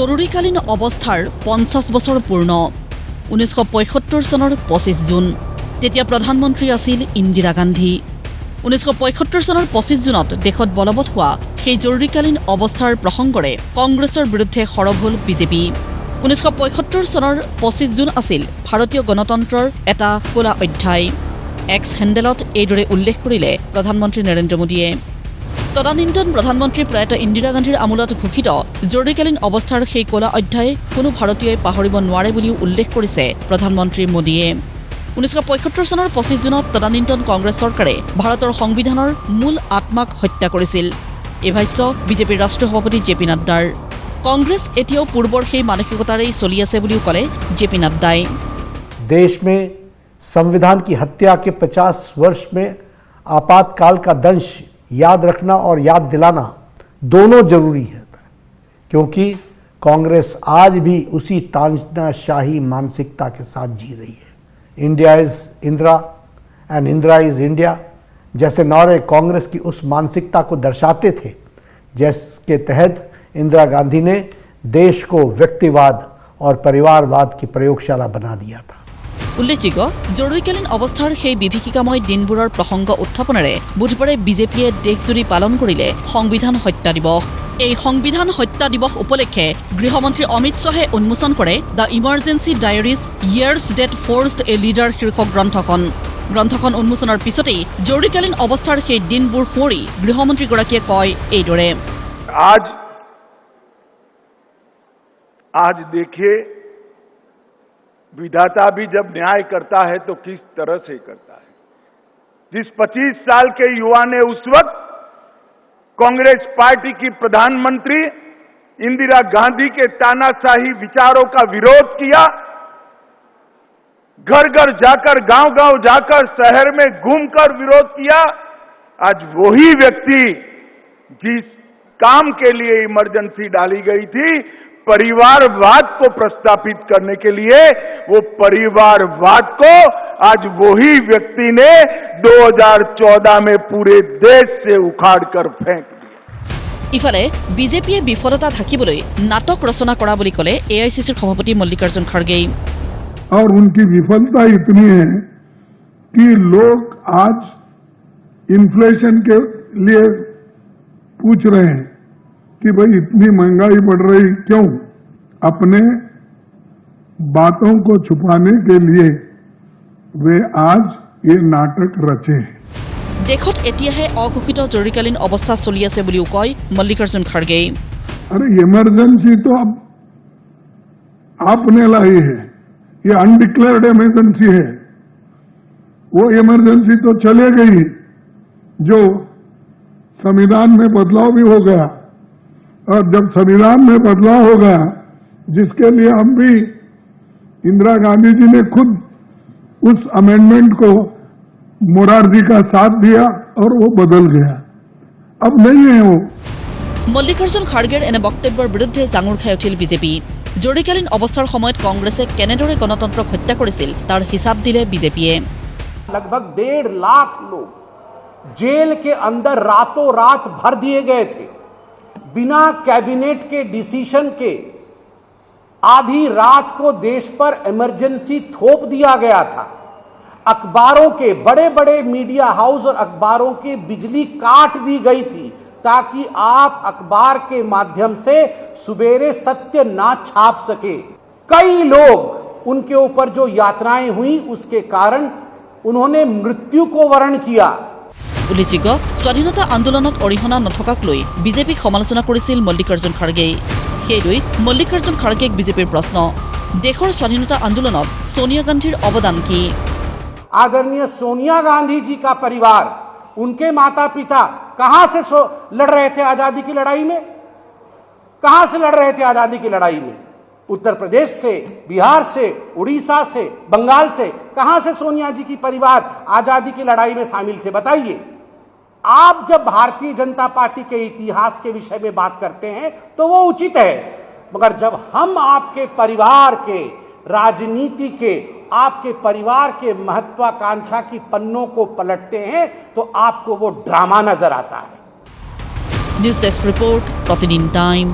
জৰুৰীকালীন অৱস্থাৰ 50 বছৰ পূৰ্ণ 1975 চনৰ 25 জুন তেতিয়া প্ৰধানমন্ত্ৰী আছিল ইন্দিৰা গান্ধী 1975 চনৰ 25 জুনত দেশত বলবৎ হোৱা সেই জৰুৰীকালীন অৱস্থাৰ প্ৰসংগৰে কংগ্ৰেছৰ বিৰুদ্ধে সৰব হ'ল বিজেপি 1975 চনৰ 25 জুন আছিল ভাৰতীয় গণতন্ত্ৰৰ এটা কোলা অধ্যায় এক্স হেণ্ডেলত এইদৰে উল্লেখ কৰিলে প্ৰধানমন্ত্ৰী নৰেন্দ্ৰ মোদীয়ে তদানীন্তন প্ৰধানমন্ত্ৰী প্ৰয়াত ইন্দিৰা গান্ধীৰ আমোলত ঘোষিত জৰুৰীকালীন অৱস্থাৰ সেই কোলা অধ্যায় কোনো ভাৰতীয়ই পাহৰিব নোৱাৰে বুলিও উল্লেখ কৰিছে প্ৰধানমন্ত্ৰী মোদীয়ে 1975 চনৰ 25 জুনত তদানীন্তন কংগ্ৰেছ চৰকাৰে ভাৰতৰ সংবিধানৰ মূল আত্মাক হত্যা কৰিছিল এই ভাষ্য বিজেপিৰ ৰাষ্ট্ৰীয় সভাপতি জেপি নাড্ডাৰ কংগ্ৰেছ এতিয়াও পূৰ্বৰ সেই মানসিকতাৰেই চলি আছে বুলিও ক'লে জেপি নাড্ডাই देश में संविधान की हत्या के 50 वर्ष में आपातकाल का दंश याद रखना और याद दिलाना दोनों जरूरी है क्योंकि कांग्रेस आज भी उसी तानाशाही मानसिकता के साथ जी रही है India is Indira and Indira is India जैसे नारे कांग्रेस की उस मानसिकता को दर्शाते थे जिसके तहत इंदिरा गांधी ने देश को व्यक्तिवाद और परिवारवाद की प्रयोगशाला बना दिया था উল্লেখযোগ্য জৰুৰীকালীন অৱস্থাৰ সেই বিভীষিকাময় দিনবোৰৰ প্ৰসংগ উত্থাপনেৰে বুধবাৰে বিজেপিয়ে দেশজুৰি পালন কৰিলে সংবিধান হত্যা দিৱস এই সংবিধান হত্যা দিৱস উপলক্ষে গৃহমন্ত্ৰী অমিত শ্বাহে উন্মোচন কৰে the emergency diaries years that forged a leader শীৰ্ষক গ্ৰন্থখন উন্মোচনৰ পিছতেই জৰুৰীকালীন অৱস্থাৰ সেই দিনবোৰ সোঁৱৰি গৃহমন্ত্ৰীগৰাকীয়ে কয় এইদৰে आज देखिए विधाता भी जब न्याय करता है तो किस तरह से करता है जिस 25 साल के युवा ने उस वक्त कांग्रेस पार्टी की प्रधानमंत्री इंदिरा गांधी के तानाशाही विचारों का विरोध किया घर घर जाकर गांव गांव जाकर शहर में घूमकर विरोध किया आज वही व्यक्ति जिस काम के लिए इमरजेंसी डाली गई थी परिवारवाद को प्रस्तापित करने के लिए वो परिवारवाद को आज वही व्यक्ति ने 2014 में पूरे देश से उखाड़ कर फेंक दिया इफाले বিজেপিয়ে বিফলতা ঢাকিবলৈ নাটক ৰচনা কৰা বুলি ক'লে এআইসিসিৰ সভাপতি মল্লিকাৰ্জুন খড়গে और उनकी विफलता इतनी है कि लोग आज इन्फ्लेशन के लिए पूछ रहे हैं कि भाई इतनी महंगाई बढ़ रही क्यों अपने बातों को छुपाने के लिए वे आज ये नाटक रचे देखत एतियाहे अघोषित जरुरीकालीन अवस्था चली आछे बुलिও কয় मल्लिकार्जुन खड़गे अरे इमरजेंसी तो अब आपने लाई है ये अनडिक्लेयर्ड इमरजेंसी है वो इमरजेंसी तो चले गई जो संविधान में बदलाव भी हो गया और जब संविधान में बदलाव होगा जिसके लिए हम भी इंदिरा गांधी जी ने खुद उस अमेंडमेंट को मोरारजी का साथ दिया और वो बदल गया अब नहीं है वो मल्लिकार्जुन खड़गेर एने बक्तव्যৰ বিৰুদ্ধে জাঙুৰ খাই উঠিল বিজেপি জৰুৰীকালীন অৱস্থাৰ সময়ত কংগ্ৰেছে কেনেদৰে গণতন্ত্ৰক হত্যা কৰিছিল তাৰ হিচাপ দিলে বিজেপিয়ে लगभग 1.5 लाख लोग जेल के अंदर रातों रात भर दिए गए थे बिना कैबिनेट के डिसीजन के आधी रात को देश पर इमरजेंसी थोप दिया गया था अखबारों के बड़े बड़े मीडिया हाउस और अखबारों की बिजली काट दी गई थी ताकि आप अखबार के माध्यम से सुबेरे सत्य ना छाप सके कई लोग उनके ऊपर जो यातनाएं हुई उसके कारण उन्होंने मृत्यु को वर्ण किया উল্লেখযোগ্য স্বাধীনতা আন্দোলনত অৰিহণা নথকাক লৈ বিজেপিক সমালোচনা কৰিছিল মল্লিকাৰ্জুন খড়গে সেইলৈ মল্লিকাৰ্জুন খড়গেক বিজেপিৰ প্ৰশ্ন দেশৰ স্বাধীনতা আন্দোলনত सोनिया गांधीर अवदान की आदरणीय सोनिया गांधी जी का परिवार उनके माता पिता कहां से लड़ रहे थे आजादी की लड़ाई में कहां से लड़ रहे थे आजादी की लड़ाई में उत्तर प्रदेश से बिहार से उड़ीसा से बंगाल से कहां से सोनिया जी की परिवार आजादी की लड़ाई में शामिल थे बताइए आप जब भारतीय जनता पार्टी के इतिहास के विषय में बात करते हैं तो वो उचित है मगर जब हम आपके परिवार के राजनीति के आपके परिवार के महत्वाकांक्षा की पन्नों को पलटते हैं तो आपको वो ड्रामा नजर आता है न्यूज़ डेस्क रिपोर्ट प्रतिदिन टाइम।